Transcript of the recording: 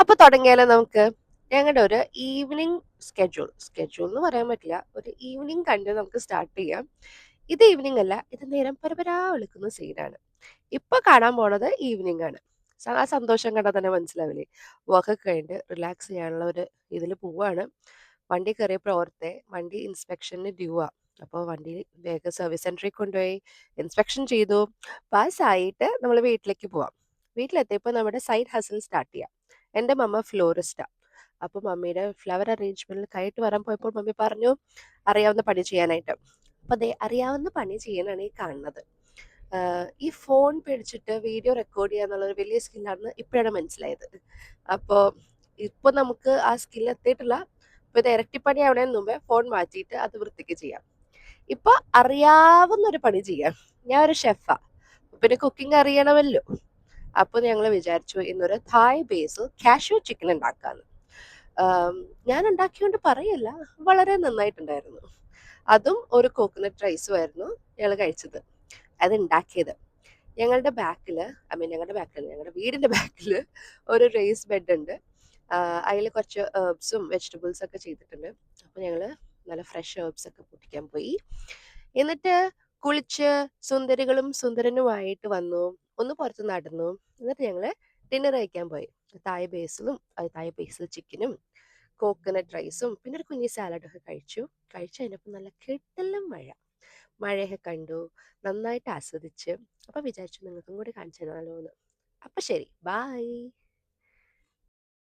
അപ്പൊ തുടങ്ങിയാലോ നമുക്ക്? ഞങ്ങളുടെ ഒരു ഈവനിങ് സ്കെഡ്യൂൾ എന്ന് പറയാൻ പറ്റില്ല. ഒരു ഈവനിങ് കണ്ട് നമുക്ക് സ്റ്റാർട്ട് ചെയ്യാം. ഇത് ഈവനിങ് അല്ല, ഇത് നേരം പരപരാ വെളുക്കുന്ന സീനാണ്. ഇപ്പൊ കാണാൻ പോണത് ഈവനിങ് ആണ്. ആ സന്തോഷം കണ്ടാൽ തന്നെ മനസ്സിലാവില്ലേ? വർക്കൊക്കെ കഴിഞ്ഞിട്ട് റിലാക്സ് ചെയ്യാനുള്ള ഒരു ഇതിൽ പോവാണ്. വണ്ടി കയറിയപ്പോൾ ഓർത്തെ വണ്ടി ഇൻസ്പെക്ഷന് ഡ്യൂ ആ. അപ്പോൾ വണ്ടി വേഗം സർവീസ് സെന്ററിൽ കൊണ്ടുപോയി ഇൻസ്പെക്ഷൻ ചെയ്തു. പാസ്സായിട്ട് നമ്മൾ വീട്ടിലേക്ക് പോവാം. വീട്ടിലെത്തിയപ്പോൾ നമ്മുടെ സൈഡ് ഹസിൽ സ്റ്റാർട്ട് ചെയ്യാം. എൻ്റെ മമ്മ ഫ്ലോറിസ്റ്റാ. അപ്പോൾ മമ്മിയുടെ ഫ്ലവർ അറേഞ്ച്മെന്റിൽ കൈയിട്ട് വരാൻ പോയപ്പോൾ മമ്മി പറഞ്ഞു അറിയാവുന്ന പണി ചെയ്യാനായിട്ട്. അപ്പൊ അതെ, അറിയാവുന്ന പണി ചെയ്യാനാണ് ഈ കാണുന്നത്. ഈ ഫോൺ പിടിച്ചിട്ട് വീഡിയോ റെക്കോർഡ് ചെയ്യുക എന്നുള്ളത് വലിയ സ്കില്ലാണെന്ന് ഇപ്പോഴാണ് മനസ്സിലായത്. അപ്പോൾ ഇപ്പോൾ നമുക്ക് ആ സ്കിൽ എത്തിയിട്ടില്ല. ഇപ്പോൾ ഇത് ഇരട്ടിപ്പണി ആവണേന് മുമ്പേ ഫോൺ മാറ്റിയിട്ട് അത് വൃത്തിക്ക് ചെയ്യാം. ഇപ്പൊ അറിയാവുന്ന ഒരു പണി ചെയ്യാം. ഞാൻ ഒരു ഷെഫാ, പിന്നെ കുക്കിംഗ് അറിയണമല്ലോ. അപ്പൊ ഞങ്ങൾ വിചാരിച്ചു ഇന്നൊരു തായ് ബേസ് കാഷ്യൂ ചിക്കൻ ഉണ്ടാക്കാന്ന്. ഞാൻ ഉണ്ടാക്കിയോണ്ട് പറയല്ല, വളരെ നന്നായിട്ടുണ്ടായിരുന്നു. അതും ഒരു കോക്കനട്ട് റൈസും ആയിരുന്നു ഞങ്ങൾ കഴിച്ചത്. അത് ഉണ്ടാക്കിയത് ഞങ്ങളുടെ ബാക്കില്, ഞങ്ങളുടെ വീടിന്റെ ബാക്കില് ഒരു റേസ് ബെഡ് ഉണ്ട്. അതിൽ കുറച്ച് ഹെർബ്സും വെജിറ്റബിൾസ് ഒക്കെ ചെയ്തിട്ടുണ്ട്. അപ്പൊ ഞങ്ങള് നല്ല ഫ്രഷ് ഹെർബ്സ് ഒക്കെ പൊട്ടിക്കാൻ പോയി. എന്നിട്ട് കുളിച്ച് സുന്ദരികളും സുന്ദരനുമായിട്ട് വന്നു. ഒന്ന് പുറത്ത് നടന്നു. എന്നിട്ട് ഞങ്ങള് ഡിന്നർ കഴിക്കാൻ പോയി. തായ് ബേസിൽ ചിക്കനും കോക്കനട്ട് റൈസും പിന്നെ ഒരു കുഞ്ഞി സാലഡൊക്കെ കഴിച്ചു. കഴിച്ചു കഴിഞ്ഞപ്പോൾ നല്ല കിടിലൻ മഴയൊക്കെ കണ്ടു. നന്നായിട്ട് ആസ്വദിച്ച്. അപ്പൊ വിചാരിച്ചു നിങ്ങൾക്കും കൂടി കാണിച്ചു തരാമല്ലോ എന്ന്. അപ്പൊ ശരി, ബൈ.